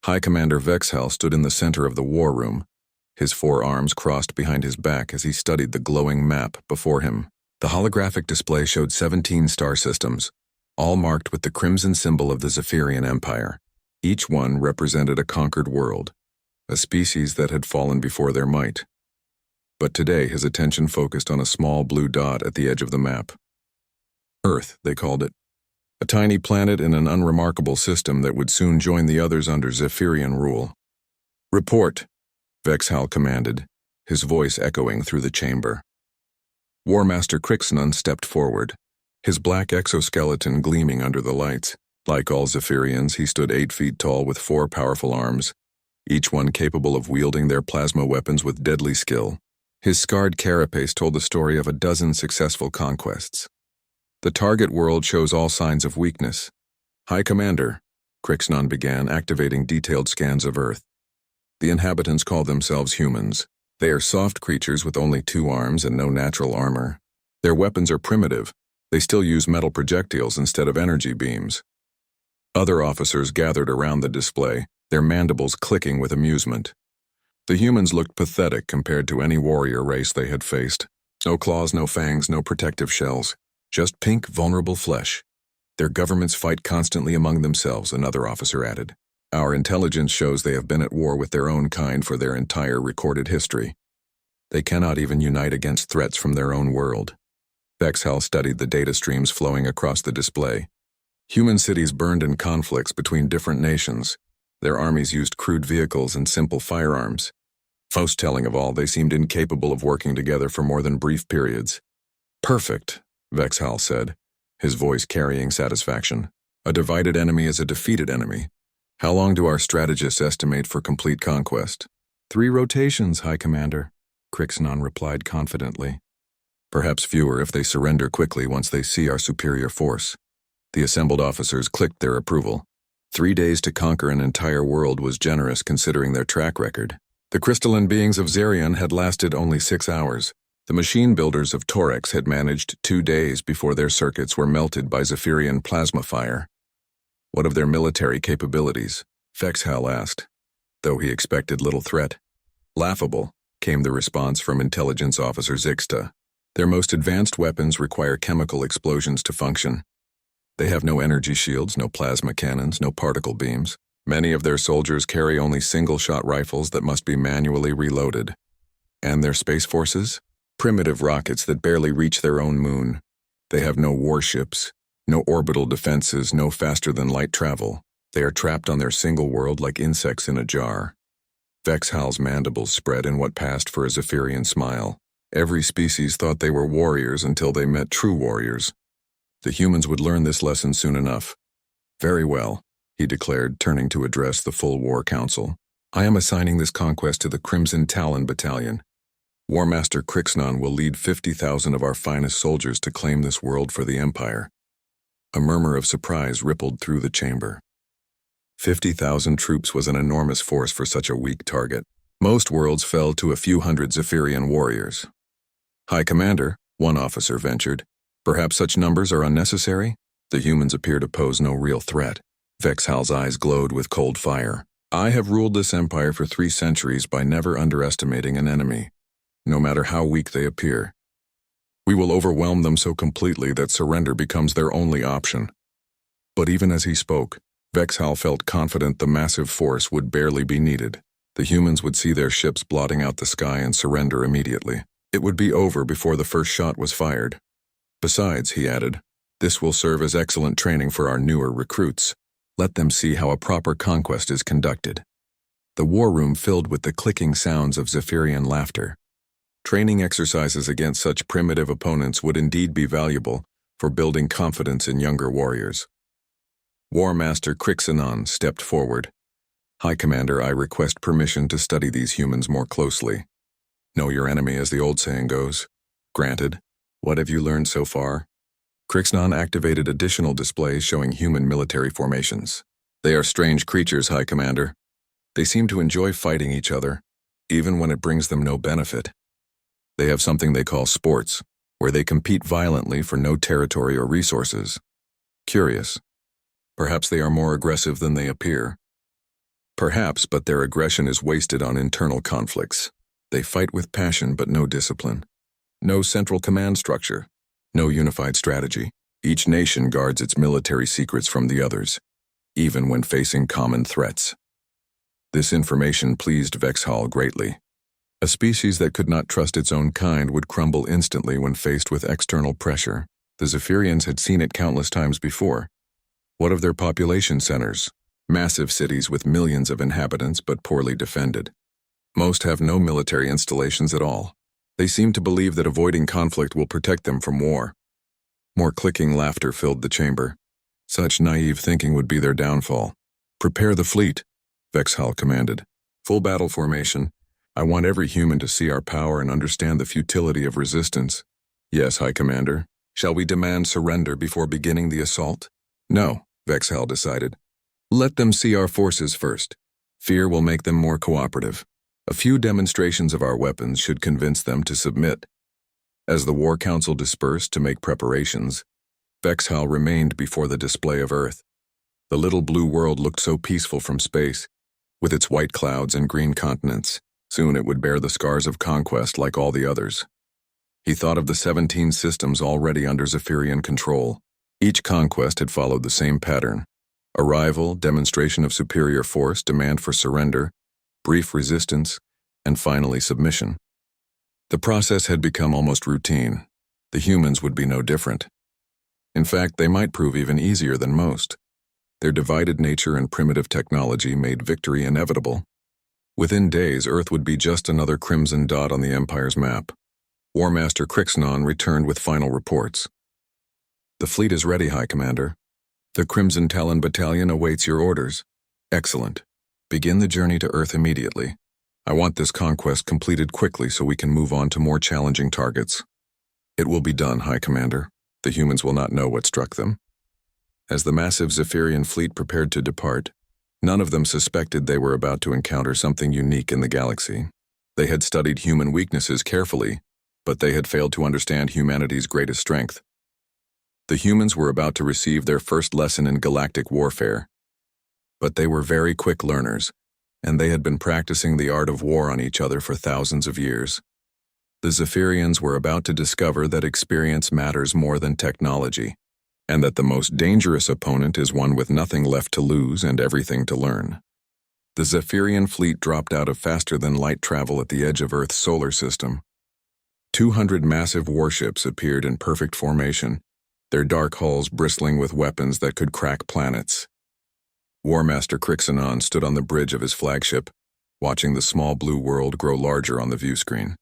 High Commander Vexhal stood in the center of the war room, his four arms crossed behind his back as he studied the glowing map before him. The holographic display showed 17 star systems, all marked with the crimson symbol of the Zephyrian Empire. Each one represented a conquered world, a species that had fallen before their might. But today his attention focused on a small blue dot at the edge of the map. Earth, they called it. A tiny planet in an unremarkable system that would soon join the others under Zephyrian rule. "Report," Vexhal commanded, his voice echoing through the chamber. War Master Crixnon stepped forward, his black exoskeleton gleaming under the lights. Like all Zephyrians, he stood 8 feet tall with 4 powerful arms, each one capable of wielding their plasma weapons with deadly skill. His scarred carapace told the story of a dozen successful conquests. The target world shows all signs of weakness. "High Commander," Crixnon began, activating detailed scans of Earth. "The inhabitants call themselves humans. They are soft creatures with only 2 arms and no natural armor. Their weapons are primitive. They still use metal projectiles instead of energy beams." Other officers gathered around the display, their mandibles clicking with amusement. The humans looked pathetic compared to any warrior race they had faced. No claws, no fangs, no protective shells. Just pink, vulnerable flesh. "Their governments fight constantly among themselves," another officer added. "Our intelligence shows they have been at war with their own kind for their entire recorded history. They cannot even unite against threats from their own world." Vexhal studied the data streams flowing across the display. Human cities burned in conflicts between different nations. Their armies used crude vehicles and simple firearms. Most telling of all, they seemed incapable of working together for more than brief periods. "Perfect," Vexhal said, his voice carrying satisfaction. "A divided enemy is a defeated enemy. How long do our strategists estimate for complete conquest?" 3 rotations, High Commander," Crixnon replied confidently. "Perhaps fewer if they surrender quickly once they see our superior force." The assembled officers clicked their approval. 3 days to conquer an entire world was generous considering their track record. The crystalline beings of Zerion had lasted only 6 hours. The machine builders of Torex had managed 2 days before their circuits were melted by Zephyrian plasma fire. "What of their military capabilities?" Vexhal asked, though he expected little threat. "Laughable," came the response from intelligence officer Zixta. "Their most advanced weapons require chemical explosions to function. They have no energy shields, no plasma cannons, no particle beams. Many of their soldiers carry only single-shot rifles that must be manually reloaded. And their space forces? Primitive rockets that barely reach their own moon. They have no warships, no orbital defenses, no faster-than-light travel. They are trapped on their single world like insects in a jar." Vexhal's mandibles spread in what passed for a Zephyrian smile. Every species thought they were warriors until they met true warriors. The humans would learn this lesson soon enough. "Very well," he declared, turning to address the full War Council. "I am assigning this conquest to the Crimson Talon Battalion. War Master Crixnon will lead 50,000 of our finest soldiers to claim this world for the Empire." A murmur of surprise rippled through the chamber. 50,000 troops was an enormous force for such a weak target. Most worlds fell to a few hundred Zephyrian warriors. "High Commander," one officer ventured, "perhaps such numbers are unnecessary? The humans appear to pose no real threat." Vexhal's eyes glowed with cold fire. "I have ruled this empire for 3 centuries by never underestimating an enemy, no matter how weak they appear. We will overwhelm them so completely that surrender becomes their only option." But even as he spoke, Vexhal felt confident the massive force would barely be needed. The humans would see their ships blotting out the sky and surrender immediately. It would be over before the first shot was fired. "Besides," he added, "this will serve as excellent training for our newer recruits. Let them see how a proper conquest is conducted." The war room filled with the clicking sounds of Zephyrian laughter. Training exercises against such primitive opponents would indeed be valuable for building confidence in younger warriors. War Master Crixnon stepped forward. "High Commander, I request permission to study these humans more closely." "Know your enemy, as the old saying goes." "Granted. What have you learned so far?" Crixnon activated additional displays showing human military formations. "They are strange creatures, High Commander. They seem to enjoy fighting each other, even when it brings them no benefit. They have something they call sports, where they compete violently for no territory or resources. Curious. Perhaps they are more aggressive than they appear." Perhaps, but their aggression is wasted on internal conflicts. They fight with passion but no discipline. No central command structure. No unified strategy. Each nation guards its military secrets from the others, even when facing common threats. This information pleased Vexhall greatly. A species that could not trust its own kind would crumble instantly when faced with external pressure. The Zephyrians had seen it countless times before. What of their population centers? Massive cities with millions of inhabitants but poorly defended. Most have no military installations at all. They seem to believe that avoiding conflict will protect them from war. More clicking laughter filled the chamber. Such naive thinking would be their downfall. Prepare the fleet, Vexhall commanded. Full battle formation. I want every human to see our power and understand the futility of resistance. Yes, High Commander. Shall we demand surrender before beginning the assault? No, Vexhall decided. Let them see our forces first. Fear will make them more cooperative. A few demonstrations of our weapons should convince them to submit. As the War Council dispersed to make preparations, Vexhall remained before the display of Earth. The little blue world looked so peaceful from space, with its white clouds and green continents. Soon it would bear the scars of conquest like all the others. He thought of the 17 systems already under Zephyrian control. Each conquest had followed the same pattern. Arrival, demonstration of superior force, demand for surrender, brief resistance, and finally submission. The process had become almost routine. The humans would be no different. In fact, they might prove even easier than most. Their divided nature and primitive technology made victory inevitable. Within days, Earth would be just another crimson dot on the Empire's map. War Master Crixnon returned with final reports. The fleet is ready, High Commander. The Crimson Talon Battalion awaits your orders. Excellent. Begin the journey to Earth immediately. I want this conquest completed quickly so we can move on to more challenging targets. It will be done, High Commander. The humans will not know what struck them. As the massive Zephyrian fleet prepared to depart, none of them suspected they were about to encounter something unique in the galaxy. They had studied human weaknesses carefully, but they had failed to understand humanity's greatest strength. The humans were about to receive their first lesson in galactic warfare. But they were very quick learners, and they had been practicing the art of war on each other for thousands of years. The Zephyrians were about to discover that experience matters more than technology, and that the most dangerous opponent is one with nothing left to lose and everything to learn. The Zephyrian fleet dropped out of faster-than-light travel at the edge of Earth's solar system. 200 massive warships appeared in perfect formation, their dark hulls bristling with weapons that could crack planets. War Master Crixnon stood on the bridge of his flagship, watching the small blue world grow larger on the view screen.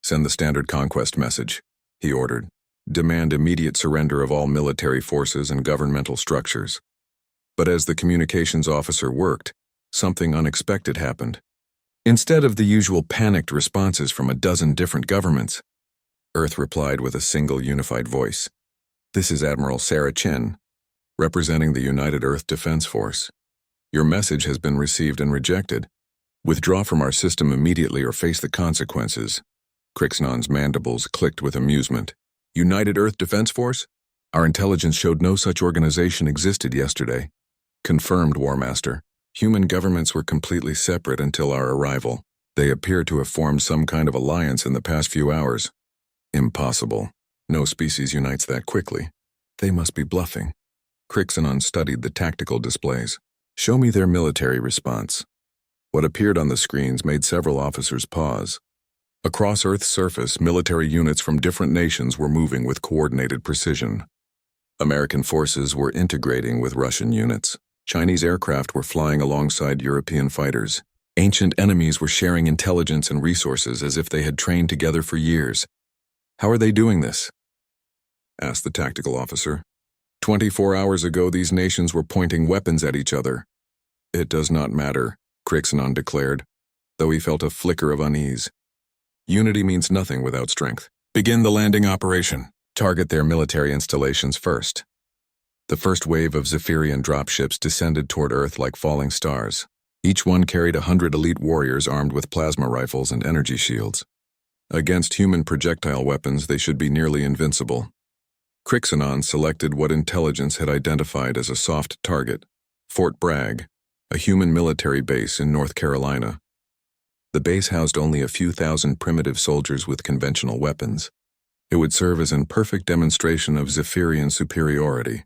Send the standard conquest message, he ordered. Demand immediate surrender of all military forces and governmental structures. But as the communications officer worked, something unexpected happened. Instead of the usual panicked responses from a dozen different governments, Earth replied with a single unified voice. This is Admiral Sarah Chen, representing the United Earth Defense Force. Your message has been received and rejected. Withdraw from our system immediately or face the consequences. Crixnon's mandibles clicked with amusement. United Earth Defense Force? Our intelligence showed no such organization existed yesterday. Confirmed, War Master. Human governments were completely separate until our arrival. They appear to have formed some kind of alliance in the past few hours. Impossible. No species unites that quickly. They must be bluffing. Crixnon studied the tactical displays. Show me their military response. What appeared on the screens made several officers pause. Across Earth's surface, military units from different nations were moving with coordinated precision. American forces were integrating with Russian units. Chinese aircraft were flying alongside European fighters. Ancient enemies were sharing intelligence and resources as if they had trained together for years. How are they doing this? Asked the tactical officer. 24 hours ago, these nations were pointing weapons at each other. It does not matter, Crixnon declared, though he felt a flicker of unease. Unity means nothing without strength. Begin the landing operation. Target their military installations first. The first wave of Zephyrian dropships descended toward Earth like falling stars. Each one carried 100 elite warriors armed with plasma rifles and energy shields. Against human projectile weapons, they should be nearly invincible. Crixnon selected what intelligence had identified as a soft target, Fort Bragg, a human military base in North Carolina. The base housed only a few thousand primitive soldiers with conventional weapons. It would serve as a perfect demonstration of Zephyrian superiority.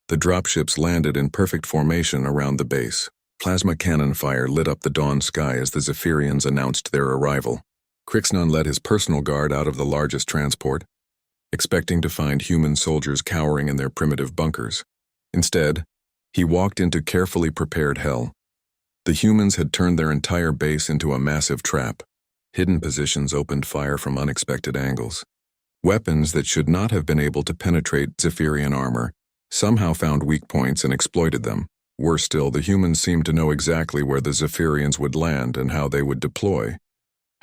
The dropships landed in perfect formation around the base. Plasma cannon fire lit up the dawn sky as the Zephyrians announced their arrival. Crixnon led his personal guard out of the largest transport, expecting to find human soldiers cowering in their primitive bunkers. Instead, he walked into carefully prepared hell. The humans had turned their entire base into a massive trap. Hidden positions opened fire from unexpected angles. Weapons that should not have been able to penetrate Zephyrian armor somehow found weak points and exploited them. Worse still, the humans seemed to know exactly where the Zephyrians would land and how they would deploy.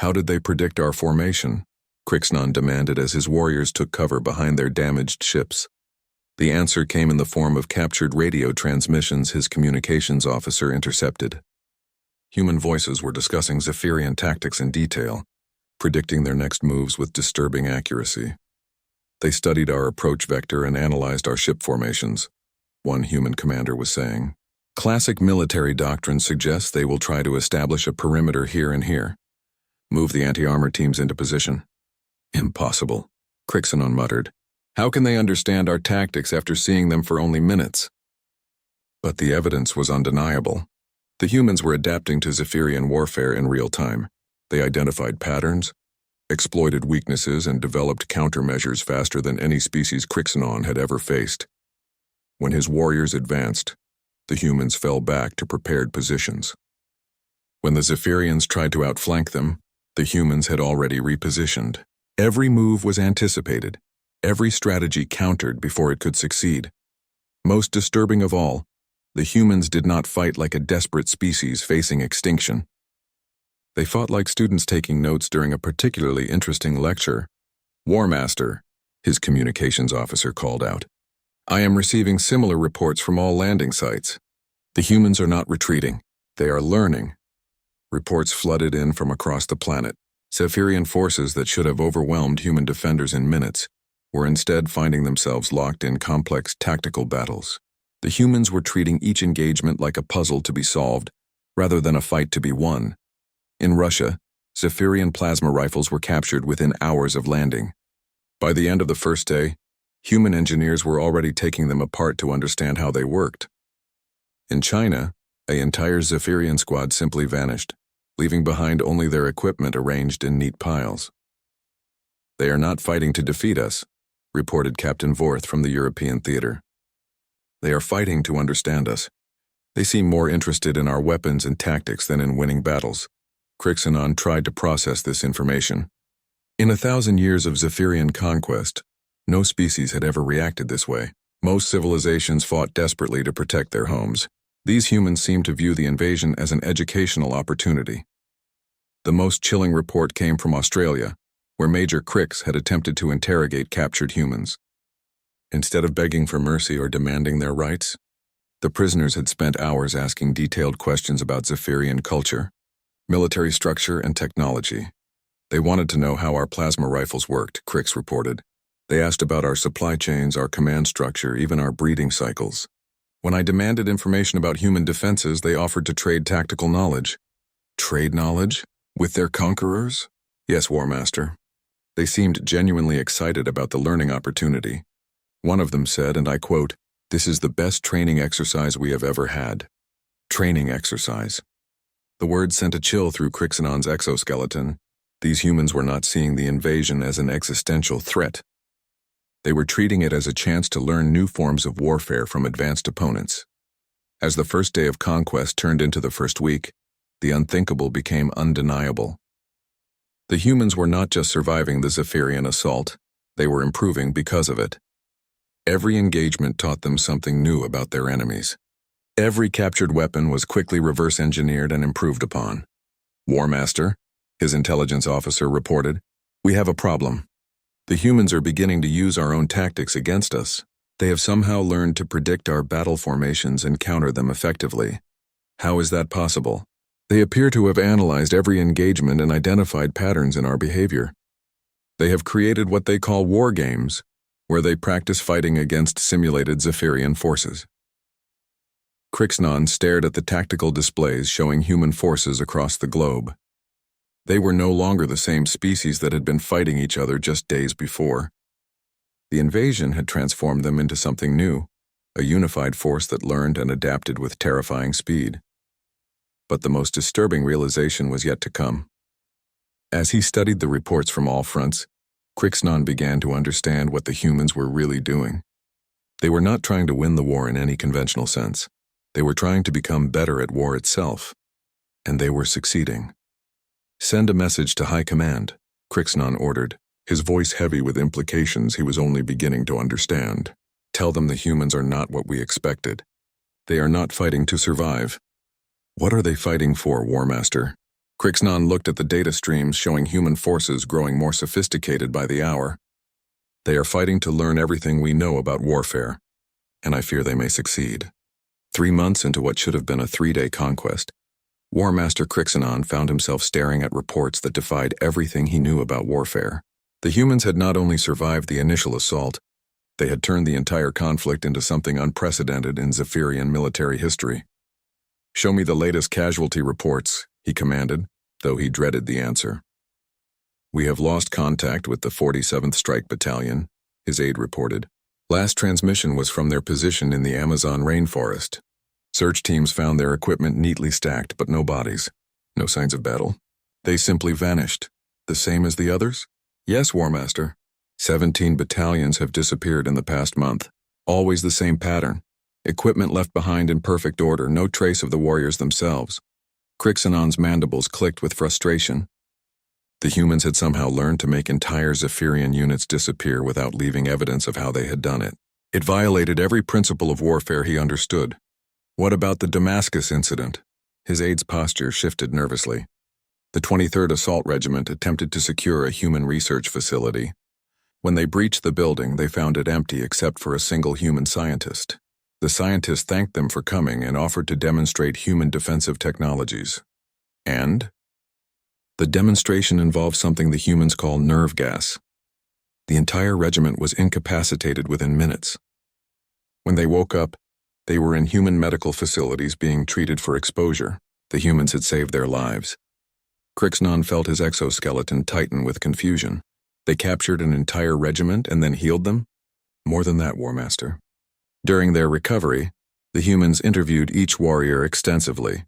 How did they predict our formation? Crixnon demanded as his warriors took cover behind their damaged ships. The answer came in the form of captured radio transmissions his communications officer intercepted. Human voices were discussing Zephyrian tactics in detail, predicting their next moves with disturbing accuracy. They studied our approach vector and analyzed our ship formations, one human commander was saying. Classic military doctrine suggests they will try to establish a perimeter here and here. Move the anti-armor teams into position. Impossible, Crixnon muttered. How can they understand our tactics after seeing them for only minutes? But the evidence was undeniable. The humans were adapting to Zephyrian warfare in real time. They identified patterns, exploited weaknesses, and developed countermeasures faster than any species Crixnon had ever faced. When his warriors advanced, the humans fell back to prepared positions. When the Zephyrians tried to outflank them, the humans had already repositioned. Every move was anticipated, every strategy countered before it could succeed. Most disturbing of all, the humans did not fight like a desperate species facing extinction. They fought like students taking notes during a particularly interesting lecture. "War Master," his communications officer called out. "I am receiving similar reports from all landing sites. The humans are not retreating. They are learning." Reports flooded in from across the planet. Zephyrian forces that should have overwhelmed human defenders in minutes were instead finding themselves locked in complex tactical battles. The humans were treating each engagement like a puzzle to be solved, rather than a fight to be won. In Russia, Zephyrian plasma rifles were captured within hours of landing. By the end of the first day, human engineers were already taking them apart to understand how they worked. In China, an entire Zephyrian squad simply vanished, leaving behind only their equipment arranged in neat piles. "They are not fighting to defeat us," reported Captain Vorth from the European theater. "They are fighting to understand us. They seem more interested in our weapons and tactics than in winning battles." Crixnon tried to process this information. In 1,000 years of Zephyrian conquest, no species had ever reacted this way. Most civilizations fought desperately to protect their homes. These humans seemed to view the invasion as an educational opportunity. The most chilling report came from Australia, where Major Crix had attempted to interrogate captured humans. Instead of begging for mercy or demanding their rights, the prisoners had spent hours asking detailed questions about Zephyrian culture, military structure, and technology. They wanted to know how our plasma rifles worked, Crix reported. They asked about our supply chains, our command structure, even our breeding cycles. When I demanded information about human defenses, they offered to trade tactical knowledge. Trade knowledge? With their conquerors? Yes, War Master. They seemed genuinely excited about the learning opportunity. One of them said, and I quote, "This is the best training exercise we have ever had." Training exercise. The word sent a chill through Crixnon's exoskeleton. These humans were not seeing the invasion as an existential threat. They were treating it as a chance to learn new forms of warfare from advanced opponents. As the first day of conquest turned into the first week, the unthinkable became undeniable. The humans were not just surviving the Zephyrian assault, they were improving because of it. Every engagement taught them something new about their enemies. Every captured weapon was quickly reverse-engineered and improved upon. "War Master," his intelligence officer reported, "we have a problem. The humans are beginning to use our own tactics against us. They have somehow learned to predict our battle formations and counter them effectively. How is that possible? They appear to have analyzed every engagement and identified patterns in our behavior. They have created what they call war games, where they practice fighting against simulated Zephyrian forces." Crixnon stared at the tactical displays showing human forces across the globe. They were no longer the same species that had been fighting each other just days before. The invasion had transformed them into something new, a unified force that learned and adapted with terrifying speed. But the most disturbing realization was yet to come. As he studied the reports from all fronts, Crixnon began to understand what the humans were really doing. They were not trying to win the war in any conventional sense. They were trying to become better at war itself, and they were succeeding. "Send a message to High Command," Crixnon ordered, his voice heavy with implications he was only beginning to understand. "Tell them the humans are not what we expected. They are not fighting to survive." "What are they fighting for, War Master?" Crixnon looked at the data streams showing human forces growing more sophisticated by the hour. "They are fighting to learn everything we know about warfare, and I fear they may succeed." 3 months into what should have been a 3-day conquest, War Master Crixnon found himself staring at reports that defied everything he knew about warfare. The humans had not only survived the initial assault, they had turned the entire conflict into something unprecedented in Zephyrian military history. "Show me the latest casualty reports," he commanded, though he dreaded the answer. "We have lost contact with the 47th Strike Battalion," his aide reported. "Last transmission was from their position in the Amazon rainforest. Search teams found their equipment neatly stacked, but no bodies. No signs of battle. They simply vanished. The same as the others?" "Yes, War Master. 17 battalions have disappeared in the past month. Always the same pattern. Equipment left behind in perfect order, no trace of the warriors themselves." Crixonon's mandibles clicked with frustration. The humans had somehow learned to make entire Zephyrian units disappear without leaving evidence of how they had done it. It violated every principle of warfare he understood. "What about the Damascus incident?" His aide's posture shifted nervously. "The 23rd Assault Regiment attempted to secure a human research facility. When they breached the building, they found it empty except for a single human scientist. The scientist thanked them for coming and offered to demonstrate human defensive technologies. And? The demonstration involved something the humans call nerve gas. The entire regiment was incapacitated within minutes. When they woke up, they were in human medical facilities being treated for exposure. The humans had saved their lives." Crixnon felt his exoskeleton tighten with confusion. "They captured an entire regiment and then healed them?" "More than that, War Master. During their recovery, the humans interviewed each warrior extensively.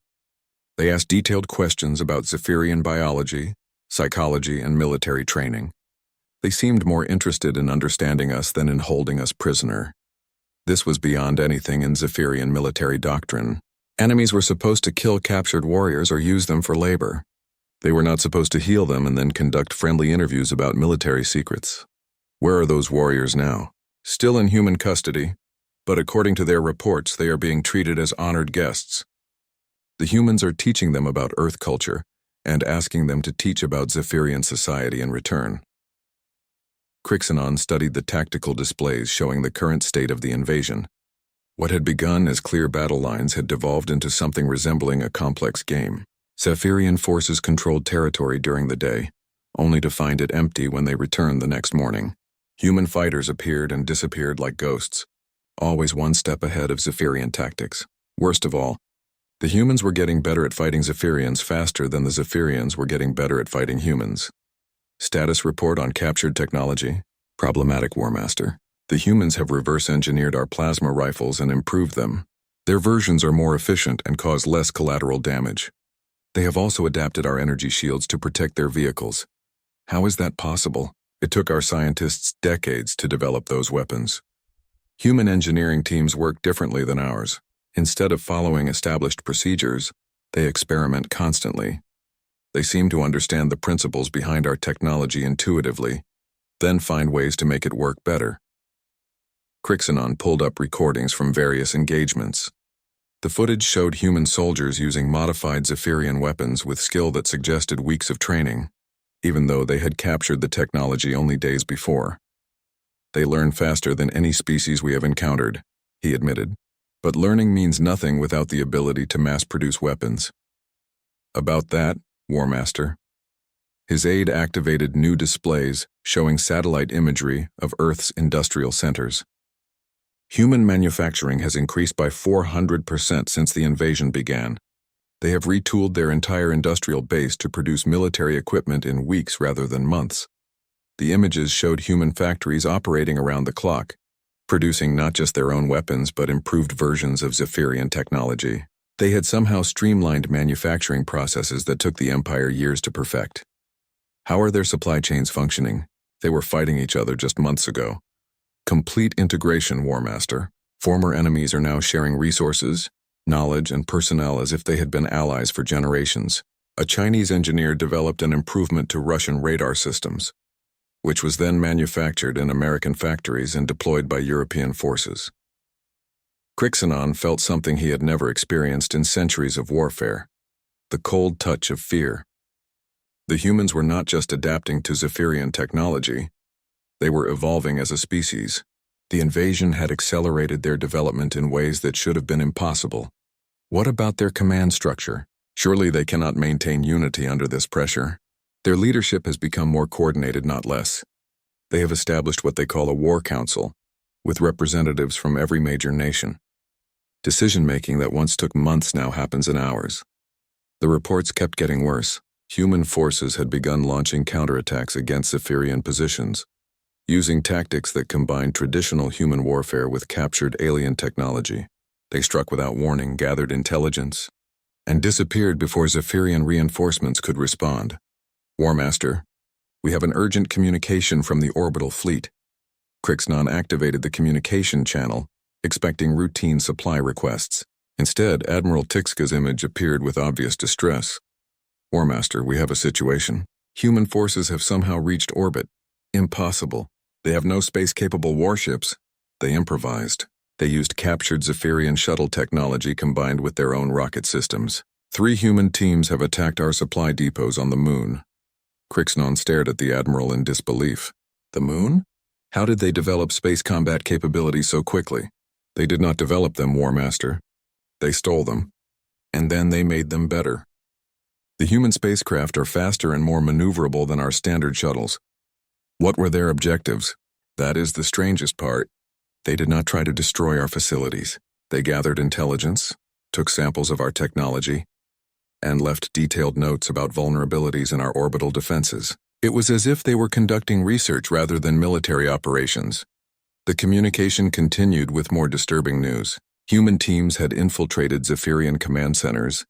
They asked detailed questions about Zephyrian biology, psychology, and military training. They seemed more interested in understanding us than in holding us prisoner. This was beyond anything in Zephyrian military doctrine. Enemies were supposed to kill captured warriors or use them for labor. They were not supposed to heal them and then conduct friendly interviews about military secrets. Where are those warriors now? Still in human custody, but according to their reports, they are being treated as honored guests. The humans are teaching them about Earth culture and asking them to teach about Zephyrian society in return." Crixnon studied the tactical displays showing the current state of the invasion. What had begun as clear battle lines had devolved into something resembling a complex game. Zephyrian forces controlled territory during the day, only to find it empty when they returned the next morning. Human fighters appeared and disappeared like ghosts, always one step ahead of Zephyrian tactics. Worst of all, the humans were getting better at fighting Zephyrians faster than the Zephyrians were getting better at fighting humans. Status report on captured technology. Problematic, War Master. The humans have reverse-engineered our plasma rifles and improved them. Their versions are more efficient and cause less collateral damage. They have also adapted our energy shields to protect their vehicles. How is that possible? It took our scientists decades to develop those weapons. Human engineering teams work differently than ours. Instead of following established procedures, they experiment constantly. They seem to understand the principles behind our technology intuitively, then find ways to make it work better. Crixnon pulled up recordings from various engagements. The footage showed human soldiers using modified Zephyrian weapons with skill that suggested weeks of training, even though they had captured the technology only days before. They learn faster than any species we have encountered, he admitted. But learning means nothing without the ability to mass-produce weapons. About that, War Master. His aide activated new displays showing satellite imagery of Earth's industrial centers. Human manufacturing has increased by 400% since the invasion began. They have retooled their entire industrial base to produce military equipment in weeks rather than months. The images showed human factories operating around the clock, producing not just their own weapons but improved versions of Zephyrian technology. They had somehow streamlined manufacturing processes that took the Empire years to perfect. How are their supply chains functioning? They were fighting each other just months ago. Complete integration, War Master. Former enemies are now sharing resources, knowledge, and personnel as if they had been allies for generations. A Chinese engineer developed an improvement to Russian radar systems, which was then manufactured in American factories and deployed by European forces. Crixanon felt something he had never experienced in centuries of warfare: the cold touch of fear. The humans were not just adapting to Zephyrian technology, they were evolving as a species. The invasion had accelerated their development in ways that should have been impossible. What about their command structure? Surely they cannot maintain unity under this pressure. Their leadership has become more coordinated, not less. They have established what they call a war council, with representatives from every major nation. Decision-making that once took months now happens in hours. The reports kept getting worse. Human forces had begun launching counterattacks against Zephyrian positions, using tactics that combined traditional human warfare with captured alien technology. They struck without warning, gathered intelligence, and disappeared before Zephyrian reinforcements could respond. War Master, we have an urgent communication from the orbital fleet. Crixanon activated the communication channel, expecting routine supply requests. Instead, Admiral Tixka's image appeared with obvious distress. War Master, we have a situation. Human forces have somehow reached orbit. Impossible. They have no space-capable warships. They improvised. They used captured Zephyrian shuttle technology combined with their own rocket systems. 3 human teams have attacked our supply depots on the moon. Crixanon stared at the Admiral in disbelief. The moon? How did they develop space combat capabilities so quickly? They did not develop them, War Master. They stole them. And then they made them better. The human spacecraft are faster and more maneuverable than our standard shuttles. What were their objectives? That is the strangest part. They did not try to destroy our facilities. They gathered intelligence, took samples of our technology, and left detailed notes about vulnerabilities in our orbital defenses. It was as if they were conducting research rather than military operations. The communication continued with more disturbing news. Human teams had infiltrated Zephyrian command centers,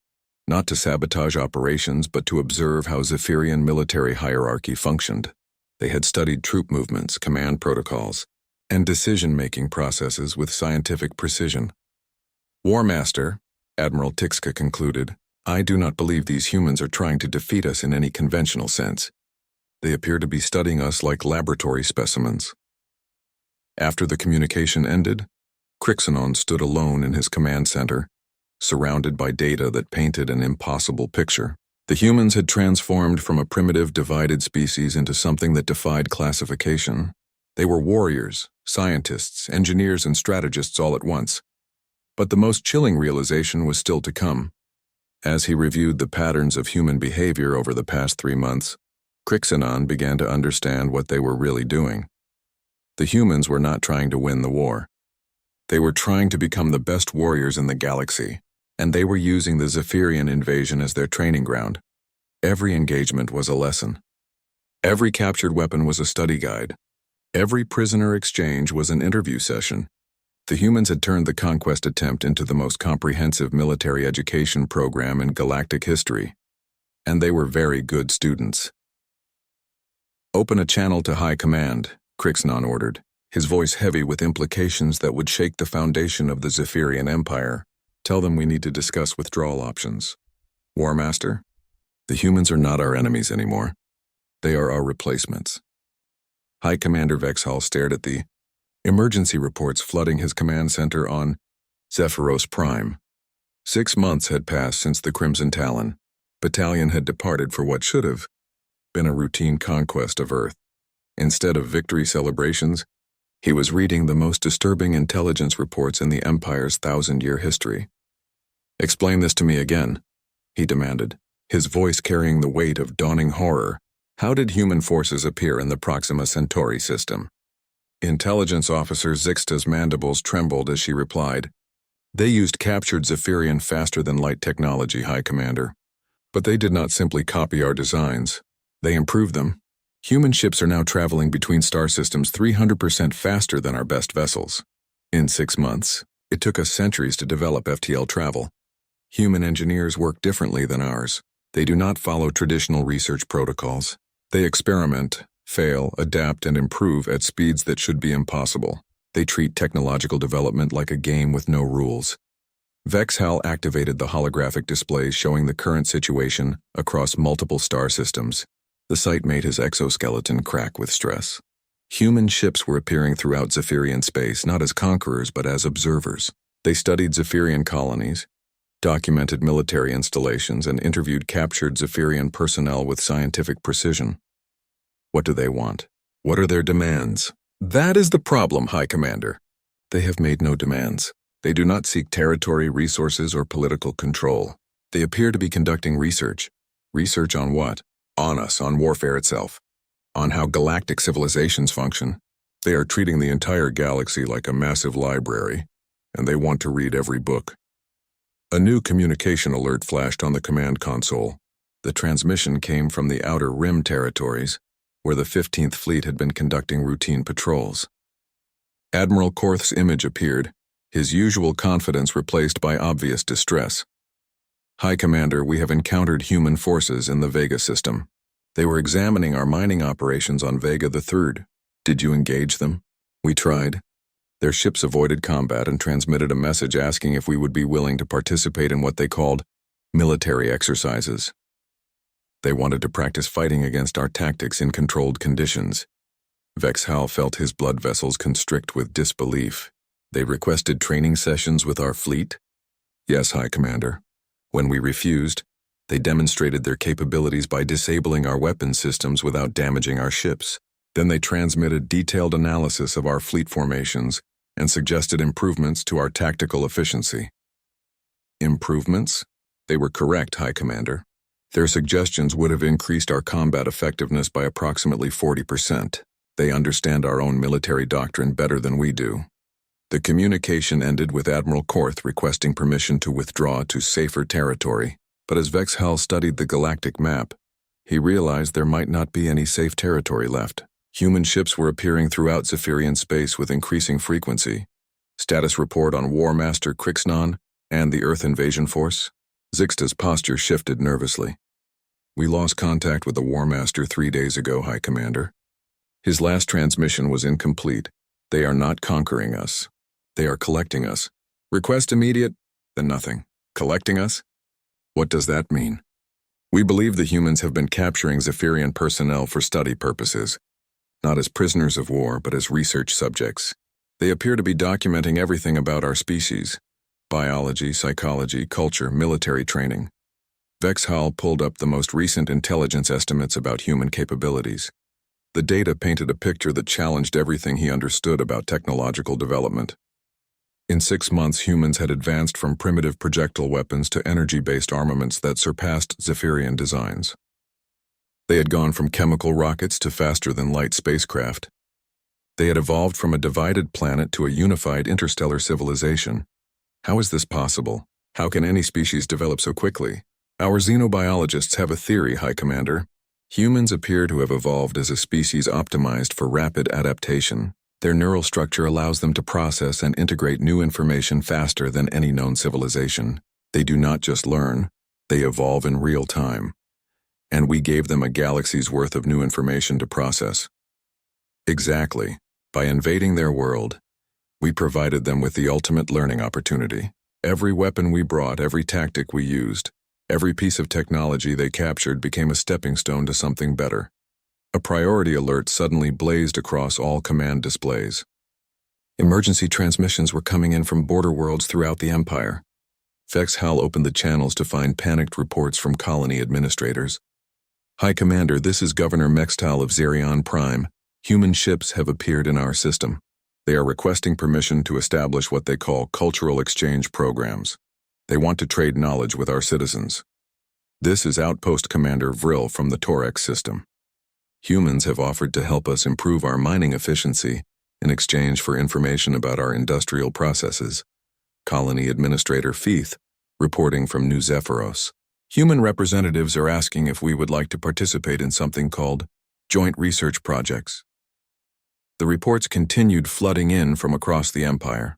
not to sabotage operations but to observe how Zephyrian military hierarchy functioned. They had studied troop movements, command protocols, and decision-making processes with scientific precision. War Master, Admiral Tixka concluded, I do not believe these humans are trying to defeat us in any conventional sense. They appear to be studying us like laboratory specimens. After the communication ended, Crixanon stood alone in his command center, surrounded by data that painted an impossible picture. The humans had transformed from a primitive, divided species into something that defied classification. They were warriors, scientists, engineers, and strategists all at once. But the most chilling realization was still to come. As he reviewed the patterns of human behavior over the past 3 months, Crixanon began to understand what they were really doing. The humans were not trying to win the war. They were trying to become the best warriors in the galaxy, and they were using the Zephyrian invasion as their training ground. Every engagement was a lesson. Every captured weapon was a study guide. Every prisoner exchange was an interview session. The humans had turned the conquest attempt into the most comprehensive military education program in galactic history, and they were very good students. Open a channel to High Command, Crixanon ordered, his voice heavy with implications that would shake the foundation of the Zephyrian Empire. Tell them we need to discuss withdrawal options. War Master, the humans are not our enemies anymore. They are our replacements. High Commander Vexhall stared at the emergency reports flooding his command center on Zephyros Prime. 6 months had passed since the Crimson Talon battalion had departed for what should have been a routine conquest of Earth. Instead of victory celebrations, he was reading the most disturbing intelligence reports in the Empire's 1,000-year history. Explain this to me again, he demanded, his voice carrying the weight of dawning horror. How did human forces appear in the Proxima Centauri system? Intelligence Officer Zixta's mandibles trembled as she replied. They used captured Zephyrian faster-than-light technology, High Commander. But they did not simply copy our designs. They improved them. Human ships are now traveling between star systems 300% faster than our best vessels. In 6 months, it took us centuries to develop FTL travel. Human engineers work differently than ours. They do not follow traditional research protocols. They experiment, fail, adapt, and improve at speeds that should be impossible. They treat technological development like a game with no rules. Vexhal activated the holographic display showing the current situation across multiple star systems. The sight made his exoskeleton crack with stress. Human ships were appearing throughout Zephyrian space, not as conquerors but as observers. They studied Zephyrian colonies, documented military installations, and interviewed captured Zephyrian personnel with scientific precision. What do they want? What are their demands? That is the problem, High Commander. They have made no demands. They do not seek territory, resources, or political control. They appear to be conducting research. Research on what? On us, on warfare itself. On how galactic civilizations function. They are treating the entire galaxy like a massive library, and they want to read every book. A new communication alert flashed on the command console. The transmission came from the Outer Rim territories, where the 15th Fleet had been conducting routine patrols. Admiral Korth's image appeared, his usual confidence replaced by obvious distress. High Commander, we have encountered human forces in the Vega system. They were examining our mining operations on Vega III. Did you engage them? We tried. Their ships avoided combat and transmitted a message asking if we would be willing to participate in what they called military exercises. They wanted to practice fighting against our tactics in controlled conditions. Vexhal felt his blood vessels constrict with disbelief. They requested training sessions with our fleet? Yes, High Commander. When we refused, they demonstrated their capabilities by disabling our weapon systems without damaging our ships. Then they transmitted detailed analysis of our fleet formations and suggested improvements to our tactical efficiency. Improvements? They were correct, High Commander. Their suggestions would have increased our combat effectiveness by approximately 40%. They understand our own military doctrine better than we do. The communication ended with Admiral Korth requesting permission to withdraw to safer territory, but as Vexhal studied the galactic map, he realized there might not be any safe territory left. Human ships were appearing throughout Zephyrian space with increasing frequency. Status report on War Master Crixnon and the Earth Invasion Force. Zixta's posture shifted nervously. We lost contact with the War Master 3 days ago, High Commander. His last transmission was incomplete. They are not conquering us. They are collecting us. Request immediate, then nothing. Collecting us? What does that mean? We believe the humans have been capturing Zephyrian personnel for study purposes, not as prisoners of war, but as research subjects. They appear to be documenting everything about our species: biology, psychology, culture, military training. Vexhal pulled up the most recent intelligence estimates about human capabilities. The data painted a picture that challenged everything he understood about technological development. In 6 months, humans had advanced from primitive projectile weapons to energy-based armaments that surpassed Zephyrian designs. They had gone from chemical rockets to faster-than-light spacecraft. They had evolved from a divided planet to a unified interstellar civilization. How is this possible? How can any species develop so quickly? Our xenobiologists have a theory, High Commander. Humans appear to have evolved as a species optimized for rapid adaptation. Their neural structure allows them to process and integrate new information faster than any known civilization. They do not just learn, they evolve in real time. And we gave them a galaxy's worth of new information to process. Exactly. By invading their world, we provided them with the ultimate learning opportunity. Every weapon we brought, every tactic we used, every piece of technology they captured became a stepping stone to something better. A priority alert suddenly blazed across all command displays. Emergency transmissions were coming in from border worlds throughout the Empire. Vexhal opened the channels to find panicked reports from colony administrators. High Commander, this is Governor Mextal of Zerion Prime. Human ships have appeared in our system. They are requesting permission to establish what they call cultural exchange programs. They want to trade knowledge with our citizens. This is Outpost Commander Vril from the Torex system. Humans have offered to help us improve our mining efficiency in exchange for information about our industrial processes. Colony Administrator Feith, reporting from New Zephyros. Human representatives are asking if we would like to participate in something called joint research projects. The reports continued flooding in from across the Empire.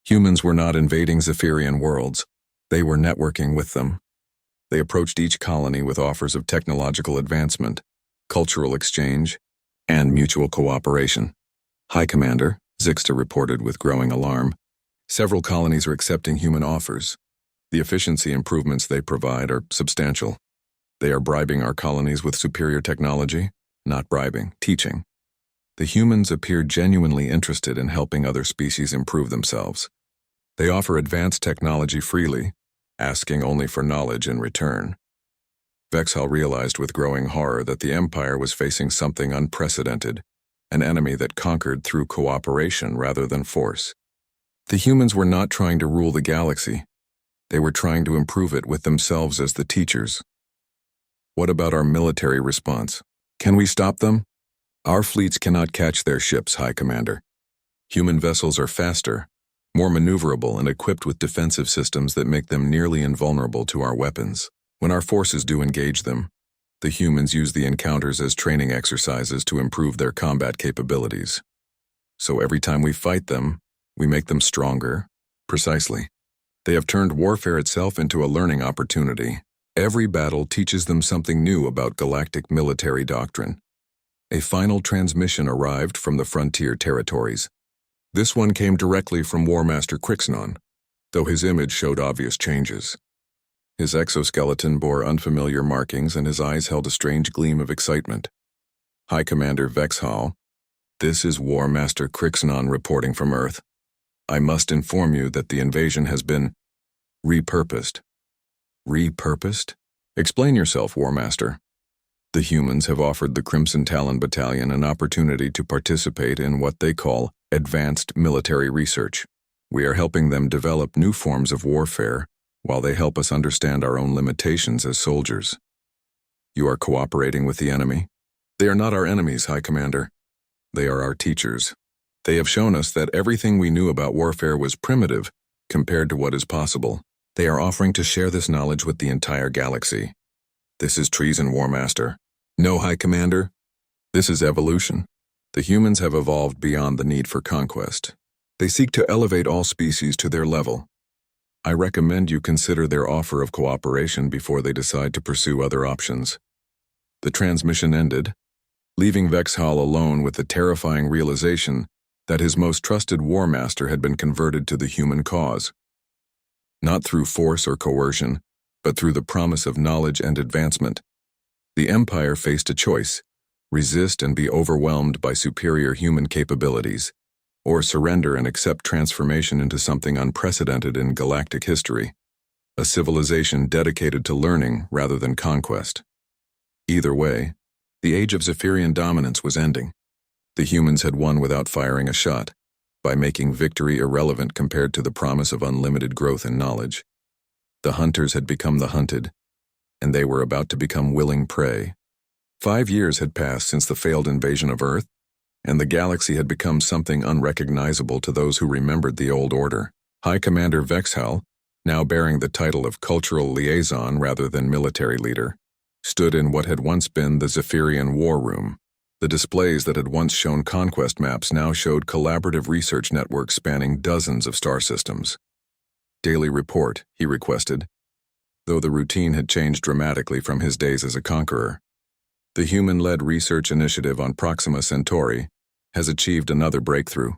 Humans were not invading Zephyrian worlds. They were networking with them. They approached each colony with offers of technological advancement, cultural exchange, and mutual cooperation. High Commander, Zixta reported with growing alarm. Several colonies are accepting human offers. The efficiency improvements they provide are substantial. They are bribing our colonies with superior technology, not bribing, teaching. The humans appear genuinely interested in helping other species improve themselves. They offer advanced technology freely, asking only for knowledge in return. Vexhal realized with growing horror that the Empire was facing something unprecedented, an enemy that conquered through cooperation rather than force. The humans were not trying to rule the galaxy. They were trying to improve it with themselves as the teachers. What about our military response? Can we stop them? Our fleets cannot catch their ships, High Commander. Human vessels are faster, more maneuverable, and equipped with defensive systems that make them nearly invulnerable to our weapons. When our forces do engage them, the humans use the encounters as training exercises to improve their combat capabilities. So every time we fight them, we make them stronger. Precisely. They have turned warfare itself into a learning opportunity. Every battle teaches them something new about galactic military doctrine. A final transmission arrived from the frontier territories. This one came directly from War Master Crixnon, though his image showed obvious changes. His exoskeleton bore unfamiliar markings and his eyes held a strange gleam of excitement. High Commander Vexhal, this is War Master Crixnon reporting from Earth. I must inform you that the invasion has been repurposed. Repurposed? Explain yourself, War Master. The humans have offered the Crimson Talon Battalion an opportunity to participate in what they call advanced military research. We are helping them develop new forms of warfare while they help us understand our own limitations as soldiers. You are cooperating with the enemy? They are not our enemies, High Commander. They are our teachers. They have shown us that everything we knew about warfare was primitive compared to what is possible. They are offering to share this knowledge with the entire galaxy. This is treason, War Master. No, High Commander. This is evolution. The humans have evolved beyond the need for conquest. They seek to elevate all species to their level. I recommend you consider their offer of cooperation before they decide to pursue other options. The transmission ended, leaving Vexhal alone with the terrifying realization that his most trusted War Master had been converted to the human cause. Not through force or coercion, but through the promise of knowledge and advancement. The Empire faced a choice: resist and be overwhelmed by superior human capabilities, or surrender and accept transformation into something unprecedented in galactic history, a civilization dedicated to learning rather than conquest. Either way, the age of Zephyrian dominance was ending. The humans had won without firing a shot, by making victory irrelevant compared to the promise of unlimited growth and knowledge. The hunters had become the hunted, and they were about to become willing prey. 5 years had passed since the failed invasion of Earth, and the galaxy had become something unrecognizable to those who remembered the old order. High Commander Vexhal, now bearing the title of cultural liaison rather than military leader, stood in what had once been the Zephyrian War Room. The displays that had once shown conquest maps now showed collaborative research networks spanning dozens of star systems. Daily report, he requested, though the routine had changed dramatically from his days as a conqueror. The human-led research initiative on Proxima Centauri has achieved another breakthrough,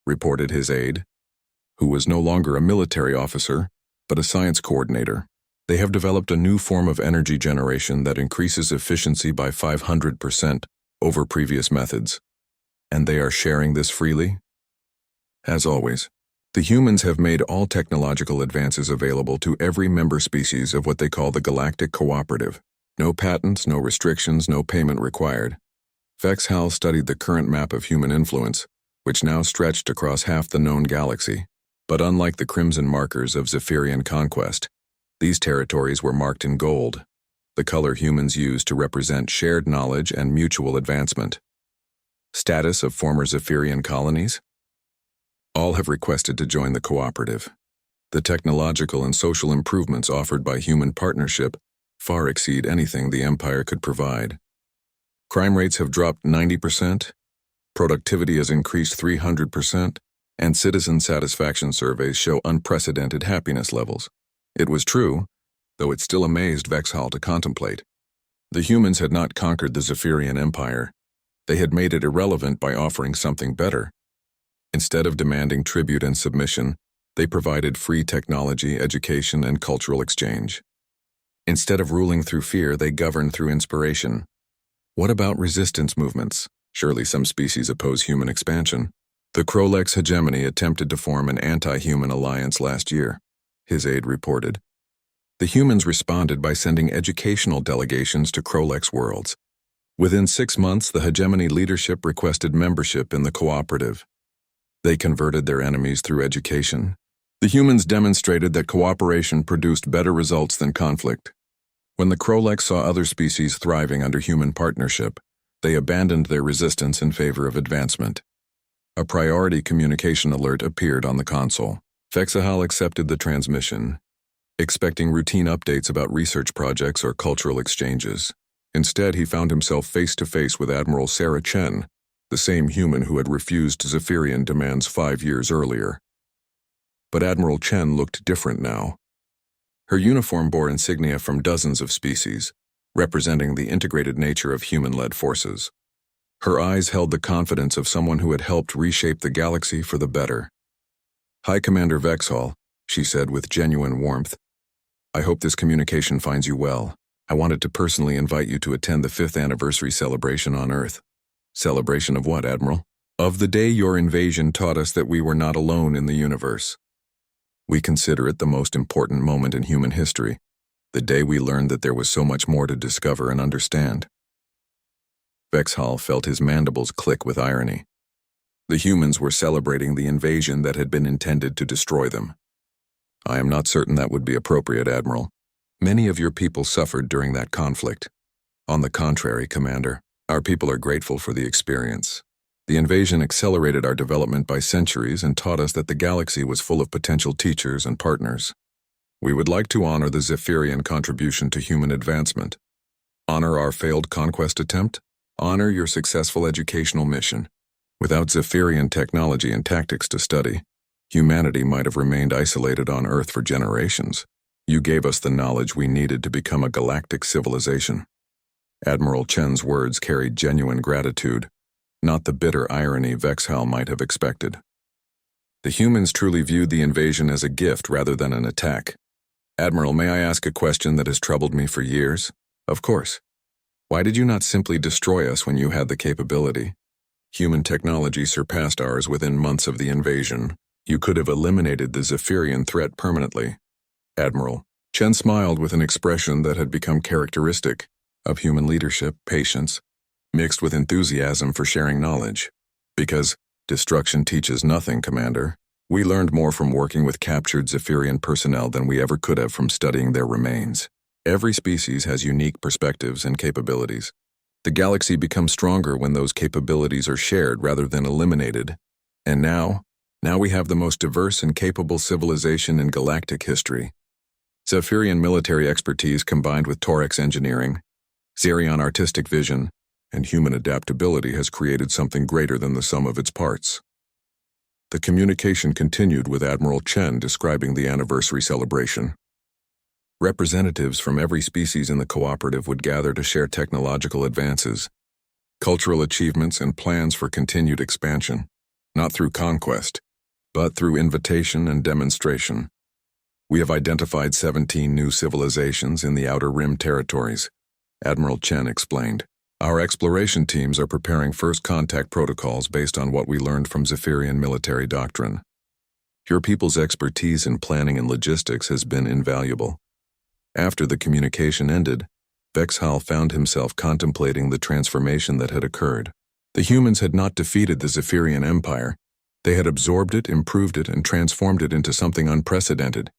reported his aide, who was no longer a military officer, but a science coordinator. They have developed a new form of energy generation that increases efficiency by 500% over previous methods. And they are sharing this freely? As always, the humans have made all technological advances available to every member species of what they call the Galactic Cooperative. No patents, no restrictions, no payment required. Vexhal studied the current map of human influence, which now stretched across half the known galaxy. But unlike the crimson markers of Zephyrian conquest, these territories were marked in gold, the color humans use to represent shared knowledge and mutual advancement. Status of former Zephyrian colonies? All have requested to join the cooperative. The technological and social improvements offered by human partnership far exceed anything the Empire could provide. Crime rates have dropped 90%, productivity has increased 300%, and citizen satisfaction surveys show unprecedented happiness levels. It was true, though it still amazed Vexhall to contemplate. The humans had not conquered the Zephyrian Empire. They had made it irrelevant by offering something better. Instead of demanding tribute and submission, they provided free technology, education, and cultural exchange. Instead of ruling through fear, they governed through inspiration. What about resistance movements? Surely some species oppose human expansion. The Krolex hegemony attempted to form an anti-human alliance last year, his aide reported. The humans responded by sending educational delegations to Krolex worlds. Within 6 months, the hegemony leadership requested membership in the cooperative. They converted their enemies through education. The humans demonstrated that cooperation produced better results than conflict. When the Krolex saw other species thriving under human partnership, they abandoned their resistance in favor of advancement. A priority communication alert appeared on the console. Vexhall accepted the transmission, expecting routine updates about research projects or cultural exchanges. Instead, he found himself face-to-face with Admiral Sarah Chen, the same human who had refused Zephyrian demands 5 years earlier. But Admiral Chen looked different now. Her uniform bore insignia from dozens of species, representing the integrated nature of human-led forces. Her eyes held the confidence of someone who had helped reshape the galaxy for the better. "High Commander Vexhall," she said with genuine warmth, "I hope this communication finds you well. I wanted to personally invite you to attend the 5th anniversary celebration on Earth." "Celebration of what, Admiral?" "Of the day your invasion taught us that we were not alone in the universe. We consider it the most important moment in human history, the day we learned that there was so much more to discover and understand." Vexhall felt his mandibles click with irony. The humans were celebrating the invasion that had been intended to destroy them. "I am not certain that would be appropriate, Admiral. Many of your people suffered during that conflict. On the contrary, Commander, our people are grateful for the experience. The invasion accelerated our development by centuries and taught us that the galaxy was full of potential teachers and partners. We would like to honor the Zephyrian contribution to human advancement. Honor our failed conquest attempt. Honor your successful educational mission. Without Zephyrian technology and tactics to study, humanity might have remained isolated on Earth for generations. You gave us the knowledge we needed to become a galactic civilization." Admiral Chen's words carried genuine gratitude, not the bitter irony Vexhall might have expected. The humans truly viewed the invasion as a gift rather than an attack. "Admiral, may I ask a question that has troubled me for years?" "Of course. Why did you not simply destroy us when you had the capability? Human technology surpassed ours within months of the invasion. You could have eliminated the Zephyrian threat permanently." "Admiral." Chen smiled with an expression that had become characteristic of human leadership, patience, mixed with enthusiasm for sharing knowledge. "Because destruction teaches nothing, Commander. We learned more from working with captured Zephyrian personnel than we ever could have from studying their remains. Every species has unique perspectives and capabilities. The galaxy becomes stronger when those capabilities are shared rather than eliminated. And now we have the most diverse and capable civilization in galactic history. Zephyrian military expertise combined with Torex engineering, Zerion artistic vision, and human adaptability has created something greater than the sum of its parts." The communication continued with Admiral Chen describing the anniversary celebration. Representatives from every species in the cooperative would gather to share technological advances, cultural achievements, and plans for continued expansion, not through conquest, but through invitation and demonstration. "We have identified 17 new civilizations in the Outer Rim territories," Admiral Chen explained. "Our exploration teams are preparing first contact protocols based on what we learned from Zephyrian military doctrine. Your people's expertise in planning and logistics has been invaluable." After the communication ended, Vexhall found himself contemplating the transformation that had occurred. The humans had not defeated the Zephyrian Empire. They had absorbed it, improved it, and transformed it into something unprecedented.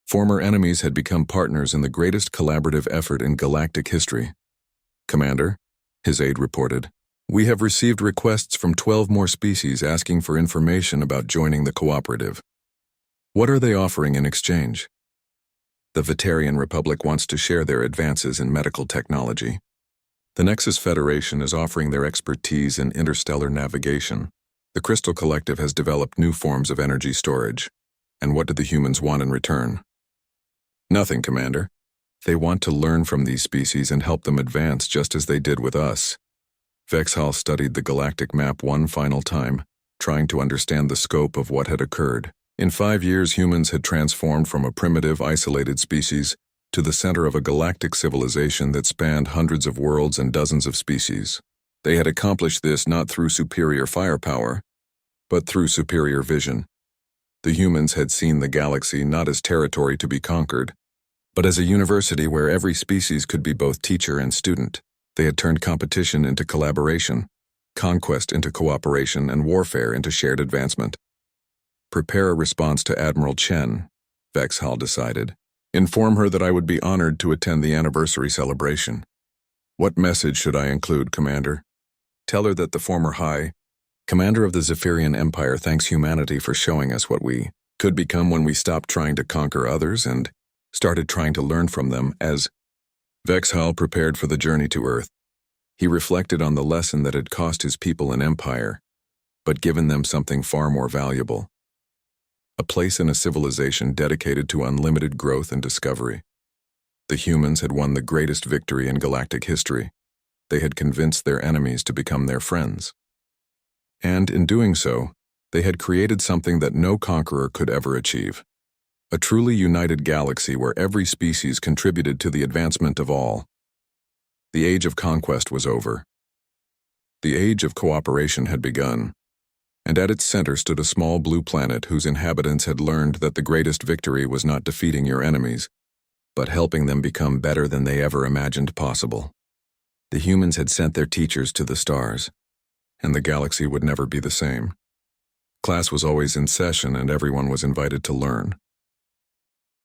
Former enemies had become partners in the greatest collaborative effort in galactic history. "Commander," his aide reported, We have received requests from 12 more species asking for information about joining the cooperative. What are they offering in exchange? The Vetarian Republic wants to share their advances in medical technology. The Nexus Federation is offering their expertise in interstellar navigation. The Crystal Collective has developed new forms of energy storage. And what do the humans want in return? Nothing, Commander. They want to learn from these species and help them advance just as they did with us. Vexhall studied the galactic map one final time, trying to understand the scope of what had occurred. In 5 years, humans had transformed from a primitive, isolated species to the center of a galactic civilization that spanned hundreds of worlds and dozens of species. They had accomplished this not through superior firepower, but through superior vision. The humans had seen the galaxy not as territory to be conquered, but as a university where every species could be both teacher and student. They had turned competition into collaboration, conquest into cooperation, and warfare into shared advancement. Prepare a response to Admiral Chen, Vexhall decided. Inform her that I would be honored to attend the anniversary celebration. What message should I include, Commander? Tell her that the former High Commander of the Zephyrian Empire thanks humanity for showing us what we could become when we stopped trying to conquer others and started trying to learn from them. As Vexhall prepared for the journey to Earth, he reflected on the lesson that had cost his people an empire, but given them something far more valuable. A place in a civilization dedicated to unlimited growth and discovery. The humans had won the greatest victory in galactic history. They had convinced their enemies to become their friends. And in doing so, they had created something that no conqueror could ever achieve. A truly united galaxy where every species contributed to the advancement of all. The age of conquest was over. The age of cooperation had begun, and at its center stood a small blue planet whose inhabitants had learned that the greatest victory was not defeating your enemies, but helping them become better than they ever imagined possible. The humans had sent their teachers to the stars, and the galaxy would never be the same. Class was always in session and everyone was invited to learn.